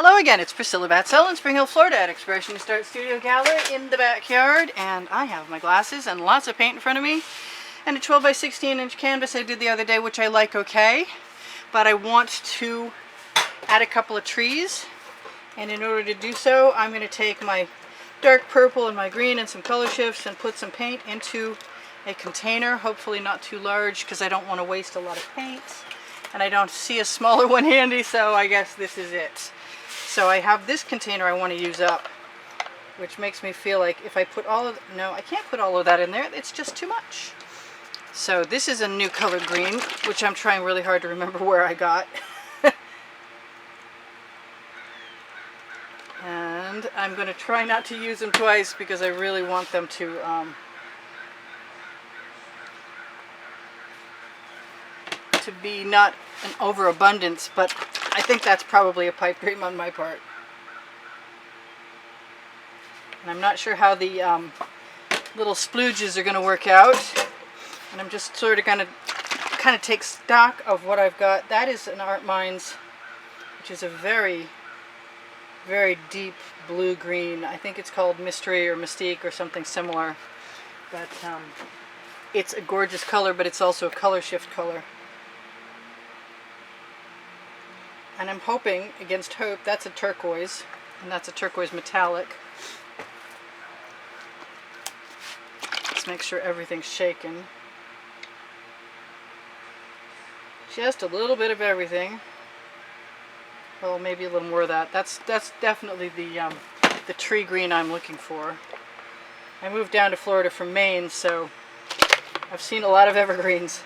Hello again, it's Priscilla Batzell in Spring Hill, Florida at Expressionist Art Studio Gallery in the backyard, and I have my glasses and lots of paint in front of me and a 12 by 16 inch canvas I did the other day, which I like okay, but I want to add a couple of trees, and in order to do so I'm going to take my dark purple and my green and some color shifts and put some paint into a container, hopefully not too large because I don't want to waste a lot of paint, and I don't see a smaller one handy, so I guess this is it. So I have this container I want to use up, which makes me feel like if I put all of, no, I can't put all of that in there, it's just too much. So this is a new color green, which I'm trying really hard to remember where I got. And I'm going to try not to use them twice because I really want them to be not an overabundance, but I think that's probably a pipe dream on my part. And I'm not sure how the little splooges are going to work out. And I'm just sort of going to kind of take stock of what I've got. That is an Art Minds, which is a very, very deep blue-green. I think it's called Mystery or Mystique or something similar. But it's a gorgeous color, but it's also a color shift color. And I'm hoping, against hope, that's a turquoise, and that's a turquoise metallic. Let's make sure everything's shaken. Just a little bit of everything. Well, maybe a little more of that. That's definitely the tree green I'm looking for. I moved down to Florida from Maine, so I've seen a lot of evergreens.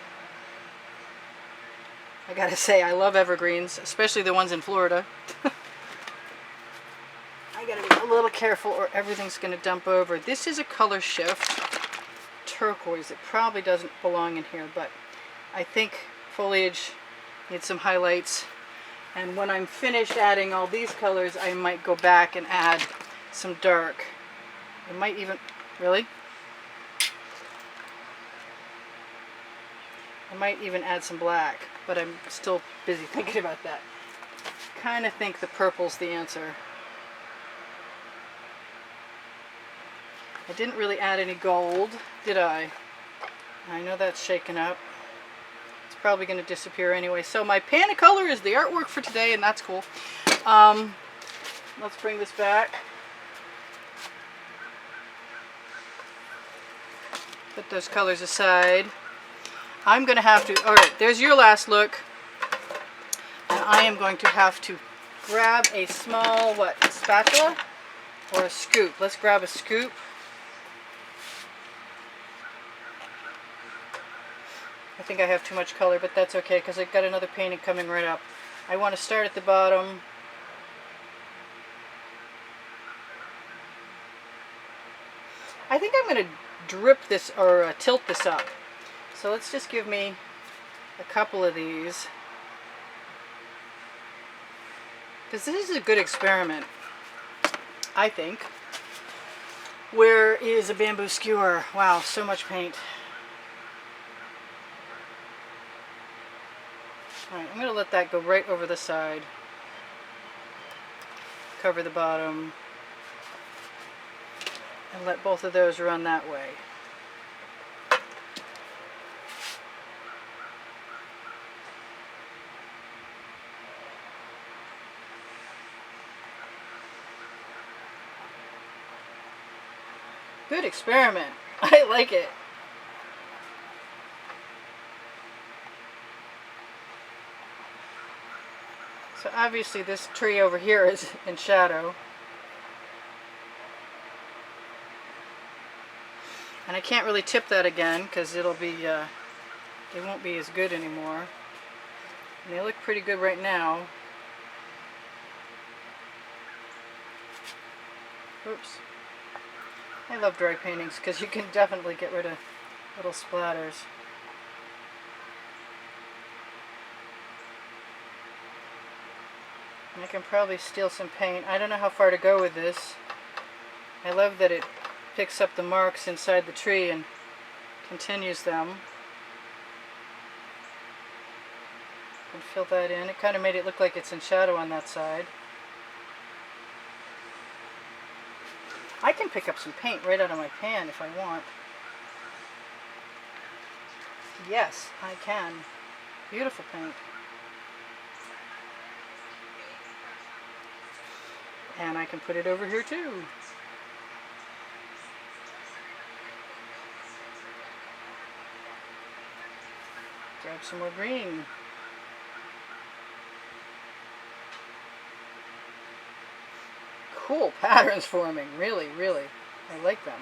I gotta say, I love evergreens, especially the ones in Florida. I gotta be a little careful or everything's gonna dump over. This is a color shift turquoise. It probably doesn't belong in here, but I think foliage needs some highlights. And when I'm finished adding all these colors, I might go back and add some dark. I might even, really? I might even add some black, but I'm still busy thinking about that. Kind of think the purple's the answer. I didn't really add any gold, did I? I know that's shaken up. It's probably going to disappear anyway. So my pan of color is the artwork for today, and that's cool. Let's bring this back. Put those colors aside. I'm going to have to, alright, there's your last look. And I am going to have to grab a small, spatula? Or a scoop. Let's grab a scoop. I think I have too much color, but that's okay because I've got another painting coming right up. I want to start at the bottom. I think I'm going to drip this, or tilt this up. So let's just give me a couple of these, because this is a good experiment, I think. Where is a bamboo skewer? Wow, so much paint. Alright, I'm going to let that go right over the side. Cover the bottom. And let both of those run that way. Good experiment. I like it. So obviously this tree over here is in shadow. And I can't really tip that again because it'll be, it won't be as good anymore. And they look pretty good right now. Oops. I love dry paintings because you can definitely get rid of little splatters. And I can probably steal some paint. I don't know how far to go with this. I love that it picks up the marks inside the tree and continues them. And fill that in. It kind of made it look like it's in shadow on that side. I can pick up some paint right out of my pan if I want. Yes, I can. Beautiful paint. And I can put it over here too. Grab some more green. Cool patterns forming, really, really. I like them.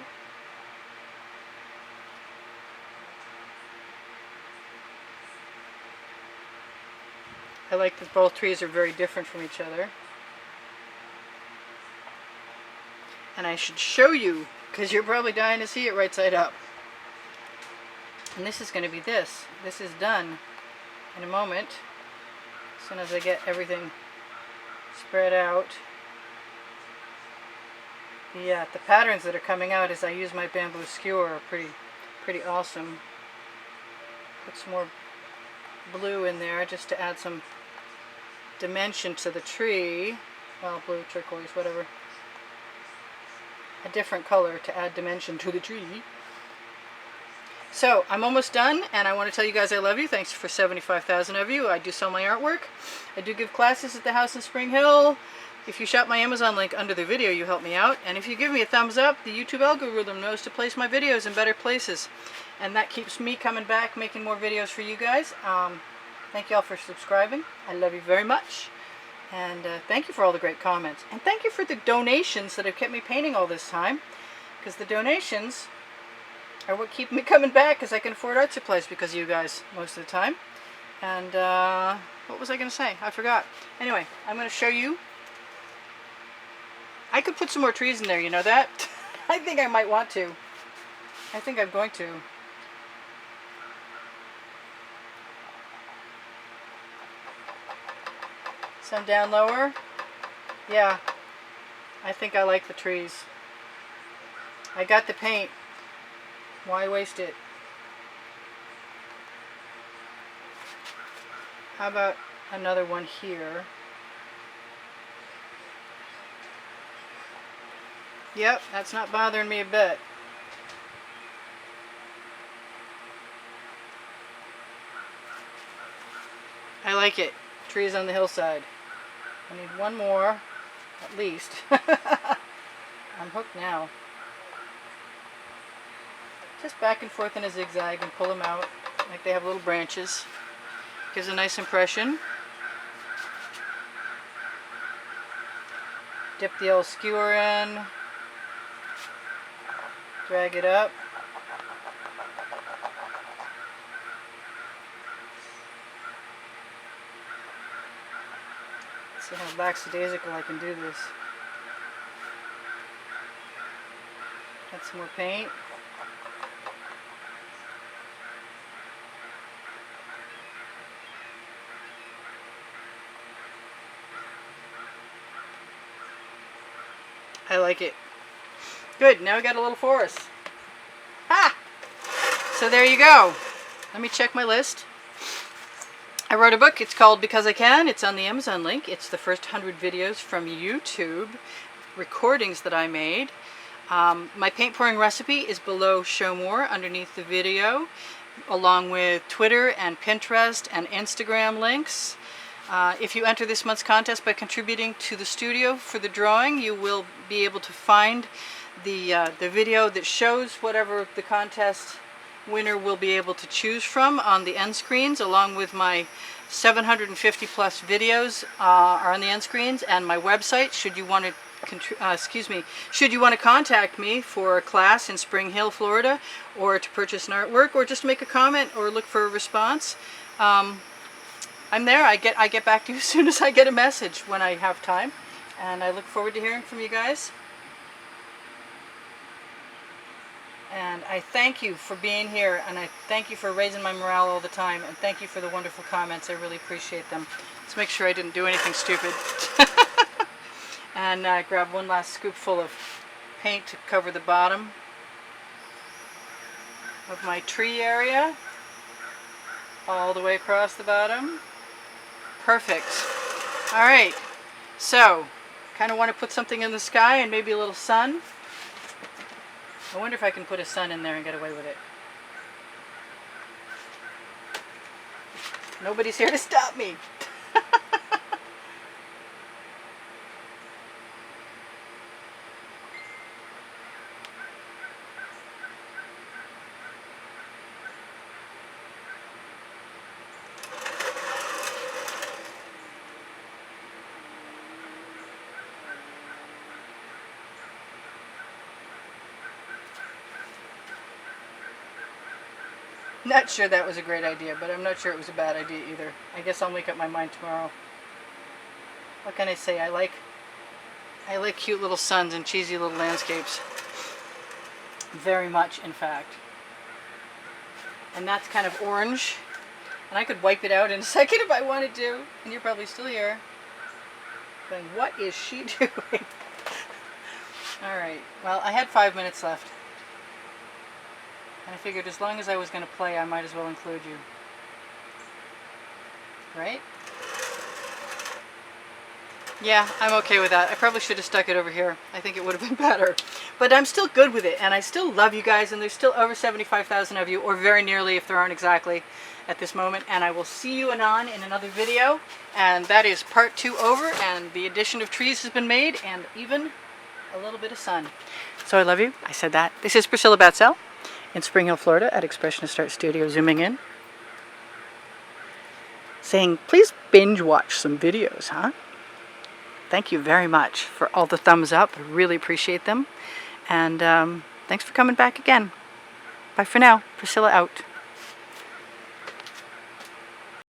I like that both trees are very different from each other. And I should show you, because you're probably dying to see it right side up. And this is going to be this. This is done in a moment. As soon as I get everything spread out. Yeah, the patterns that are coming out as I use my bamboo skewer are pretty awesome. Put some more blue in there just to add some dimension to the tree. Well, blue, turquoise, whatever. A different color to add dimension to the tree. So, I'm almost done, and I want to tell you guys I love you. Thanks for 75,000 of you. I do sell my artwork. I do give classes at the house in Spring Hill. If you shop my Amazon link under the video, you help me out. And if you give me a thumbs up, the YouTube algorithm knows to place my videos in better places. And that keeps me coming back, making more videos for you guys. Thank you all for subscribing. I love you very much. And thank you for all the great comments. And thank you for the donations that have kept me painting all this time. Because the donations are what keep me coming back, because I can afford art supplies because of you guys most of the time. And what was I going to say? I forgot. Anyway, I'm going to show you. I could put some more trees in there, you know that? I think I might want to. I think I'm going to. Some down lower. Yeah, I think I like the trees. I got the paint. Why waste it? How about another one here? Yep, that's not bothering me a bit. I like it. Trees on the hillside. I need one more, at least. I'm hooked now. Just back and forth in a zigzag and pull them out like they have little branches. Gives a nice impression. Dip the old skewer in. Drag it up. Let's see how lackadaisical I can do this. Got some more paint. I like it. Good, now we got a little forest. Ah! So there you go. Let me check my list. I wrote a book. It's called Because I Can. It's on the Amazon link. It's the first 100 videos from YouTube, recordings that I made. My paint pouring recipe is below Show More underneath the video, along with Twitter and Pinterest and Instagram links. If you enter this month's contest by contributing to the studio for the drawing, you will be able to find the video that shows whatever the contest winner will be able to choose from on the end screens, along with my 750 plus videos are on the end screens, and my website. Should you want to should you want to contact me for a class in Spring Hill, Florida, or to purchase an artwork, or just make a comment or look for a response, I'm there. I get back to you as soon as I get a message when I have time, and I look forward to hearing from you guys. And I thank you for being here, and I thank you for raising my morale all the time, and thank you for the wonderful comments. I really appreciate them. Let's make sure I didn't do anything stupid. And grab one last scoopful of paint to cover the bottom of my tree area, all the way across the bottom. Perfect. All right, so kind of want to put something in the sky and maybe a little sun. I wonder if I can put a sun in there and get away with it. Nobody's here to stop me. Not sure that was a great idea, but I'm not sure it was a bad idea either. I guess I'll make up my mind tomorrow. What can I say? I like cute little suns and cheesy little landscapes. Very much, in fact. And that's kind of orange. And I could wipe it out in a second if I wanted to. And you're probably still here. Going, what is she doing? Alright, well, I had 5 minutes left. And I figured as long as I was going to play, I might as well include you. Right? Yeah, I'm okay with that. I probably should have stuck it over here. I think it would have been better. But I'm still good with it, and I still love you guys, and there's still over 75,000 of you, or very nearly if there aren't exactly at this moment. And I will see you anon in another video. And that is part 2 over, and the addition of trees has been made, and even a little bit of sun. So I love you. I said that. This is Priscilla Batzell in Spring Hill, Florida at Expressionist Art Studio, zooming in. Saying, please binge watch some videos, huh? Thank you very much for all the thumbs up. I really appreciate them. And thanks for coming back again. Bye for now. Priscilla out.